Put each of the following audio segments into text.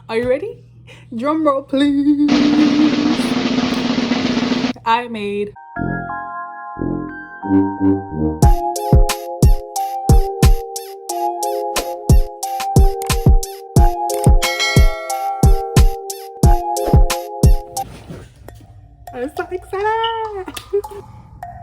Are you ready? Drum roll, please. I made I'm so excited.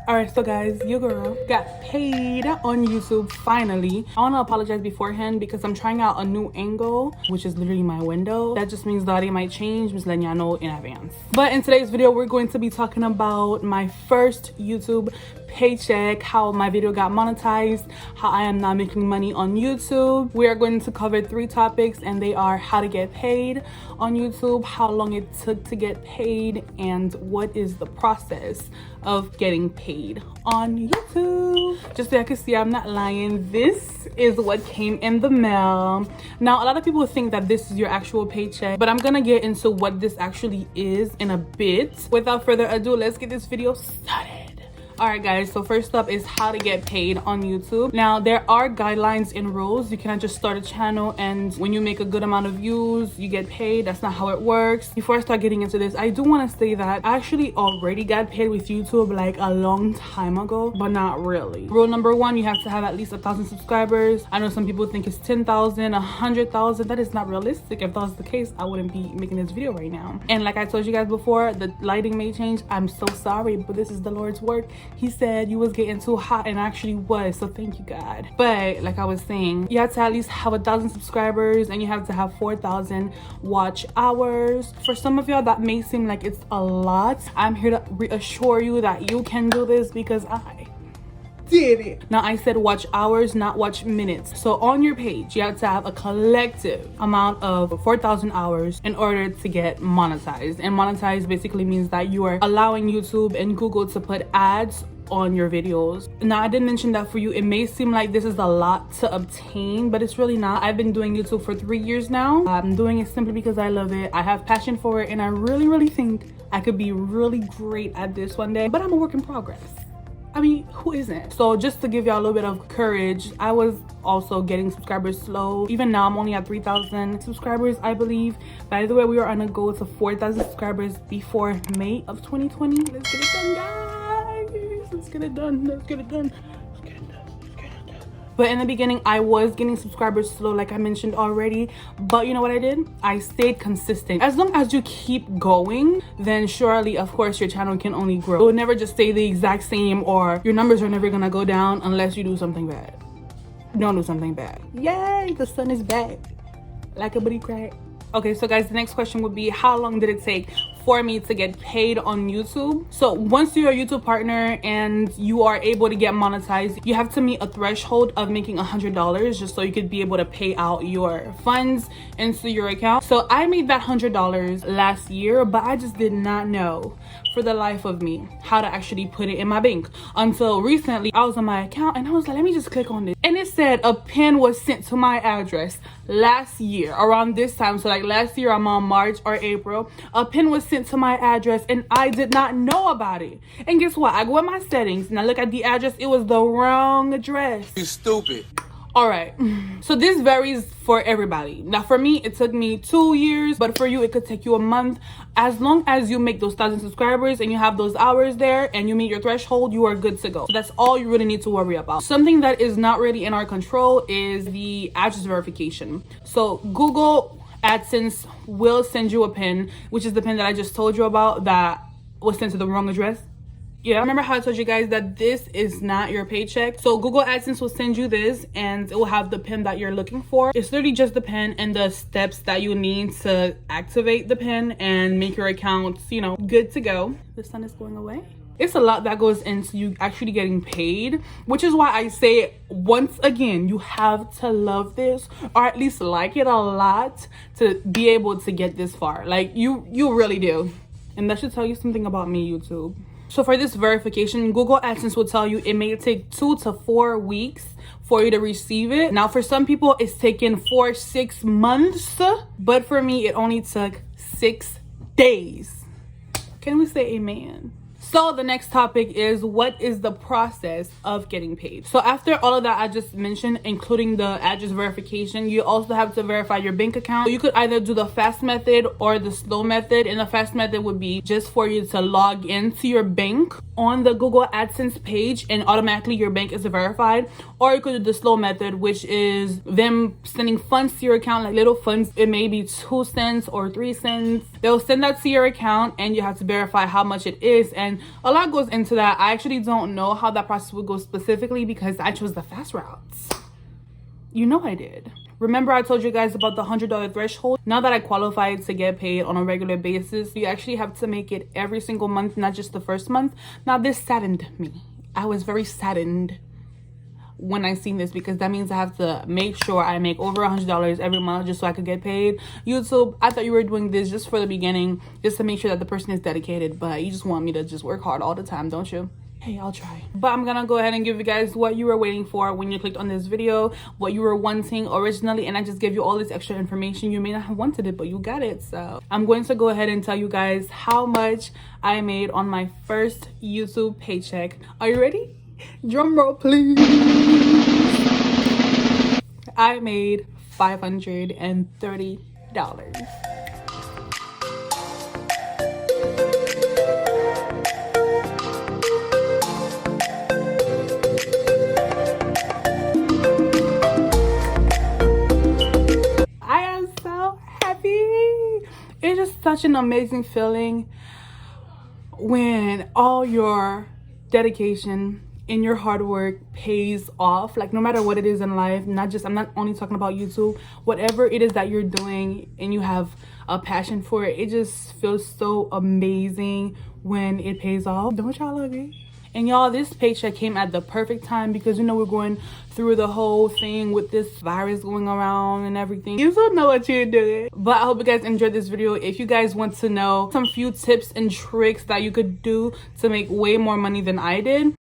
Alright, so guys, your girl got paid on YouTube finally. I want to apologize beforehand because I'm trying out a new angle, which is literally my window. That just means the audio might change. I'm just letting y'all know in advance. But in today's video, we're going to be talking about my first YouTube paycheck, how my video got monetized, how I am now making money on YouTube. We are going to cover 3 topics, and they are how to get paid on YouTube, how long it took to get paid, and what is the process of getting paid on YouTube. Just so I can see I'm not lying, this is what came in the mail. Now, a lot of people think that this is your actual paycheck, but I'm gonna get into what this actually is in a bit. Without further ado, let's get this video started. Alright guys, so first up is how to get paid on YouTube. Now, there are guidelines and rules. You cannot just start a channel and when you make a good amount of views, you get paid. That's not how it works. Before I start getting into this, I do want to say that I actually already got paid with YouTube like a long time ago, but not really. Rule number 1, you have to have at least 1,000 subscribers. I know some people think it's 10,000, 100,000. That is not realistic. If that was the case, I wouldn't be making this video right now. And like I told you guys before, the lighting may change. I'm so sorry, but this is the Lord's work. He said you was getting too hot, and actually was, so thank you God. But like I was saying, you have to at least have 1,000 subscribers and you have to have 4,000 watch hours. For some of y'all that may seem like it's a lot, I'm here to reassure you that you can do this because I did it. Now, I said watch hours, not watch minutes. So on your page, you have to have a collective amount of 4,000 hours in order to get monetized. And monetized basically means that you are allowing YouTube and Google to put ads on your videos. Now, I did mention that for you, it may seem like this is a lot to obtain, but it's really not. I've been doing YouTube for 3 years now. I'm doing it simply because I love it. I have passion for it, and I really think I could be really great at this one day, but I'm a work in progress. I mean, who isn't? So just to give y'all a little bit of courage, I was also getting subscribers slow. Even now, I'm only at 3,000 subscribers, I believe. By the way, we are on a goal to 4,000 subscribers before May of 2020. Let's get it done, guys. Let's get it done. Let's get it done. But in the beginning, I was getting subscribers slow, like I mentioned already. But you know what I did? I stayed consistent. As long as you keep going, then surely, of course, your channel can only grow. It will never just stay the exact same, or your numbers are never gonna go down unless you do something bad. Don't do something bad. Yay, the sun is back. Like a booty crack. Okay, so guys, the next question would be, how long did it take for me to get paid on YouTube? So once you're a YouTube partner and you are able to get monetized, you have to meet a threshold of making $100 just so you could be able to pay out your funds into your account. So I made that $100 last year, but I just did not know for the life of me how to actually put it in my bank until recently. I was on my account and I was like, let me just click on this, and it said a pin was sent to my address last year around this time. So like last year, I'm on March or April, a pin was sent to my address and I did not know about it. And guess what? I go in my settings and I look at the address. It was the wrong address. You stupid. All right, so this varies for everybody. Now, for me, it took me 2 years, but for you, it could take you a month. As long as you make those 1,000 subscribers and you have those hours there and you meet your threshold, you are good to go. So that's all you really need to worry about. Something that is not really in our control is the address verification. So Google AdSense will send you a pin, which is the pin that I just told you about that was sent to the wrong address. Yeah, remember how I told you guys that this is not your paycheck? So Google AdSense will send you this and it will have the pin that you're looking for. It's literally just the pin and the steps that you need to activate the pin and make your account, you know, good to go. The sun is going away. It's a lot that goes into you actually getting paid, which is why I say, once again, you have to love this, or at least like it a lot, to be able to get this far. Like, you really do. And that should tell you something about me, YouTube. So for this verification, Google AdSense will tell you it may take 2 to 4 weeks for you to receive it. Now, for some people, it's taken 4-6 months, but for me, it only took 6 days. Can we say amen? So the next topic is, what is the process of getting paid? So after all of that I just mentioned, including the address verification, you also have to verify your bank account. So you could either do the fast method or the slow method, and the fast method would be just for you to log into your bank on the Google AdSense page and automatically your bank is verified. Or you could do the slow method, which is them sending funds to your account, like little funds. It may be 2 cents or 3 cents. They'll send that to your account and you have to verify how much it is, and a lot goes into that. I actually don't know how that process would go specifically because I chose the fast routes. You know I did. Remember I told you guys about the $100 threshold? Now that I qualified to get paid on a regular basis, you actually have to make it every single month, not just the first month. Now this saddened me. I was very saddened when I seen this, because that means I have to make sure I make over $100 every month just so I could get paid. YouTube, I thought you were doing this just for the beginning, just to make sure that the person is dedicated, but you just want me to just work hard all the time, don't you? Hey, I'll try. But I'm gonna go ahead and give you guys what you were waiting for when you clicked on this video, what you were wanting originally, and I just gave you all this extra information. You may not have wanted it, but you got it. So I'm going to go ahead and tell you guys how much I made on my first YouTube paycheck. Are you ready? Drum roll, please. I made $530. I am so happy. It's just such an amazing feeling when all your dedication and your hard work pays off. Like, no matter what it is in life, I'm not only talking about YouTube, whatever it is that you're doing and you have a passion for it, it just feels so amazing when it pays off. Don't y'all love it? And y'all, this paycheck came at the perfect time because, you know, we're going through the whole thing with this virus going around and everything. You don't know what you're doing. But I hope you guys enjoyed this video. If you guys want to know some few tips and tricks that you could do to make way more money than I did,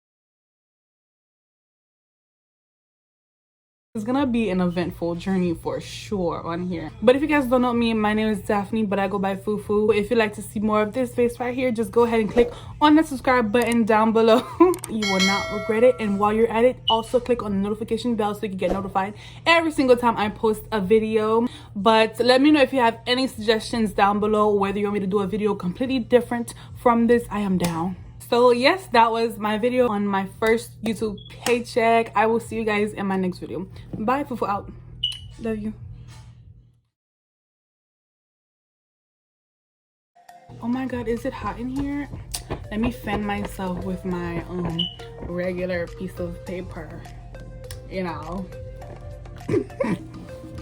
it's gonna be an eventful journey for sure on here. But if you guys don't know me, my name is Daphne, but I go by Fufu. If you'd like to see more of this face right here, just go ahead and click on the subscribe button down below. You will not regret it. And while you're at it, also click on the notification bell so you can get notified every single time I post a video. But let me know if you have any suggestions down below, whether you want me to do a video completely different from this. I am down. So yes, that was my video on my first YouTube paycheck. I will see you guys in my next video. Bye. Fufu out. Love you. Oh my god, is it hot in here? Let me fan myself with my regular piece of paper. You know.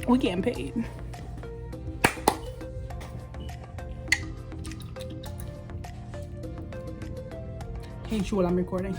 We getting paid. Hey, Shul, I'm recording.